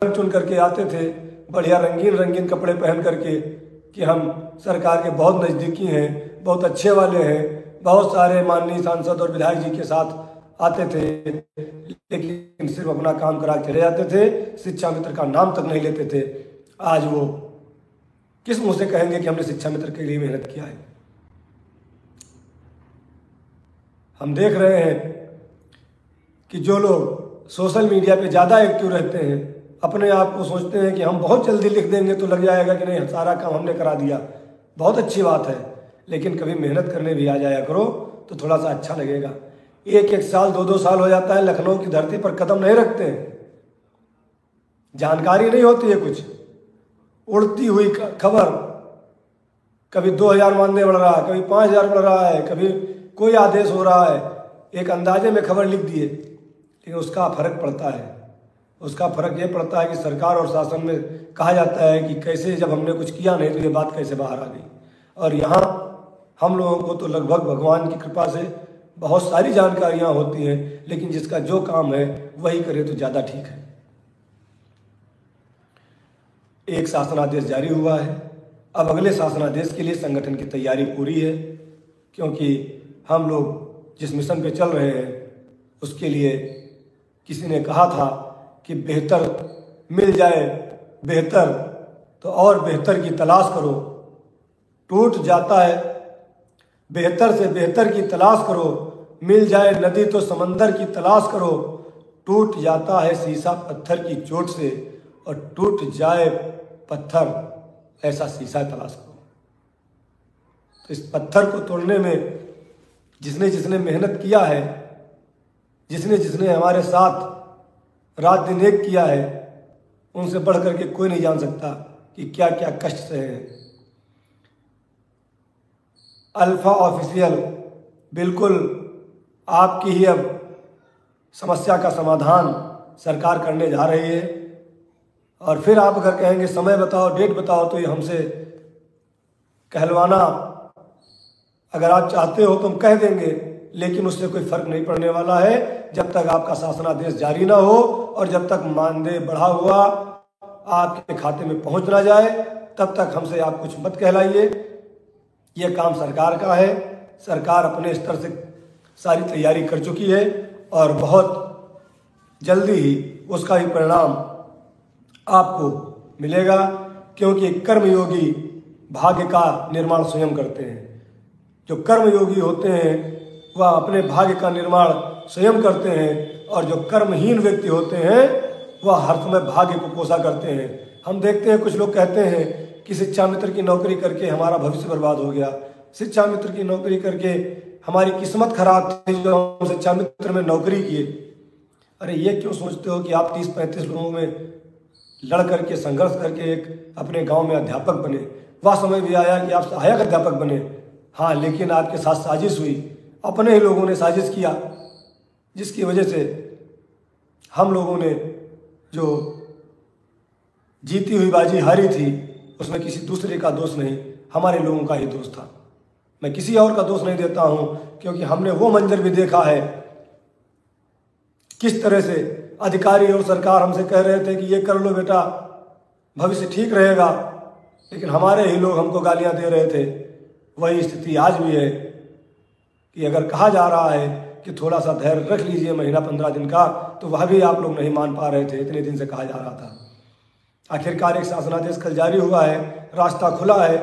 चुन करके आते थे, बढ़िया रंगीन रंगीन कपड़े पहन करके कि हम सरकार के बहुत नज़दीकी हैं, बहुत अच्छे वाले हैं। बहुत सारे माननीय सांसद और विधायक जी के साथ आते थे, लेकिन सिर्फ अपना काम करा चले जाते थे, शिक्षा मित्र का नाम तक नहीं लेते थे। आज वो किस मुँह से कहेंगे कि हमने शिक्षा मित्र के लिए मेहनत किया है। हम देख रहे हैं कि जो लोग सोशल मीडिया पे ज़्यादा एक्टिव रहते हैं, अपने आप को सोचते हैं कि हम बहुत जल्दी लिख देंगे तो लग जाएगा कि नहीं, सारा काम हमने करा दिया। बहुत अच्छी बात है, लेकिन कभी मेहनत करने भी आ जाया करो तो थोड़ा सा अच्छा लगेगा। एक एक साल 2-2 साल हो जाता है, लखनऊ की धरती पर कदम नहीं रखते हैं, जानकारी नहीं होती है कुछ। उड़ती हुई खबर, कभी 2000 मानदेय बढ़ रहा है, कभी 5000 बढ़ रहा है, कभी कोई आदेश हो रहा है, एक अंदाजे में खबर लिख दिए, लेकिन उसका फर्क पड़ता है। उसका फर्क ये पड़ता है कि सरकार और शासन में कहा जाता है कि कैसे, जब हमने कुछ किया नहीं तो ये बात कैसे बाहर आ गई। और यहाँ हम लोगों को तो लगभग भगवान की कृपा से बहुत सारी जानकारियाँ होती हैं, लेकिन जिसका जो काम है वही करे तो ज़्यादा ठीक है। एक शासनादेश जारी हुआ है, अब अगले शासनादेश के लिए संगठन की तैयारी पूरी है, क्योंकि हम लोग जिस मिशन पे चल रहे हैं उसके लिए किसी ने कहा था कि बेहतर मिल जाए बेहतर तो और बेहतर की तलाश करो। टूट जाता है बेहतर से बेहतर की तलाश करो, मिल जाए नदी तो समंदर की तलाश करो। टूट जाता है शीशा पत्थर की चोट से, और टूट जाए पत्थर ऐसा शीशा तलाश करो। तो इस पत्थर को तोड़ने में जिसने जिसने मेहनत किया है, जिसने जिसने हमारे साथ रात दिन एक किया है, उनसे बढ़ करके कोई नहीं जान सकता कि क्या क्या कष्ट सहे हैं। अल्फा ऑफिशियल बिल्कुल आपकी ही अब समस्या का समाधान सरकार करने जा रही है। और फिर आप अगर कहेंगे समय बताओ, डेट बताओ, तो ये हमसे कहलवाना अगर आप चाहते हो तो हम कह देंगे, लेकिन उससे कोई फर्क नहीं पड़ने वाला है जब तक आपका शासनादेश जारी ना हो और जब तक मानदेय बढ़ा हुआ आपके खाते में पहुंच ना जाए, तब तक हमसे आप कुछ मत कहलाइए। ये काम सरकार का है, सरकार अपने स्तर से सारी तैयारी कर चुकी है और बहुत जल्दी ही उसका भी परिणाम आपको मिलेगा, क्योंकि कर्मयोगी भाग्य का निर्माण स्वयं करते हैं। जो कर्मयोगी होते हैं वह अपने भाग्य का निर्माण स्वयं करते हैं, और जो कर्महीन व्यक्ति होते हैं वह हर समय भाग्य को कोसा करते हैं। हम देखते हैं कुछ लोग कहते हैं कि शिक्षा मित्र की नौकरी करके हमारा भविष्य बर्बाद हो गया, शिक्षा मित्र की नौकरी करके हमारी किस्मत खराब थी जो हम शिक्षा मित्र में नौकरी किए। अरे ये क्यों सोचते हो कि आप 30-35 लोगों में लड़ करके संघर्ष करके एक अपने गाँव में अध्यापक बने? वह समय भी आया कि आप सहायक अध्यापक बने, हाँ, लेकिन आपके साथ साजिश हुई, अपने ही लोगों ने साजिश किया, जिसकी वजह से हम लोगों ने जो जीती हुई बाजी हारी थी उसमें किसी दूसरे का दोष नहीं, हमारे लोगों का ही दोष था। मैं किसी और का दोष नहीं देता हूं, क्योंकि हमने वो मंजर भी देखा है किस तरह से अधिकारी और सरकार हमसे कह रहे थे कि ये कर लो बेटा, भविष्य ठीक रहेगा, लेकिन हमारे ही लोग हमको गालियां दे रहे थे। वही स्थिति आज भी है कि अगर कहा जा रहा है कि थोड़ा सा धैर्य रख लीजिए महीना 15 दिन का, तो वह भी आप लोग नहीं मान पा रहे थे, इतने दिन से कहा जा रहा था। आखिरकार एक शासनादेश कल जारी हुआ है, रास्ता खुला है।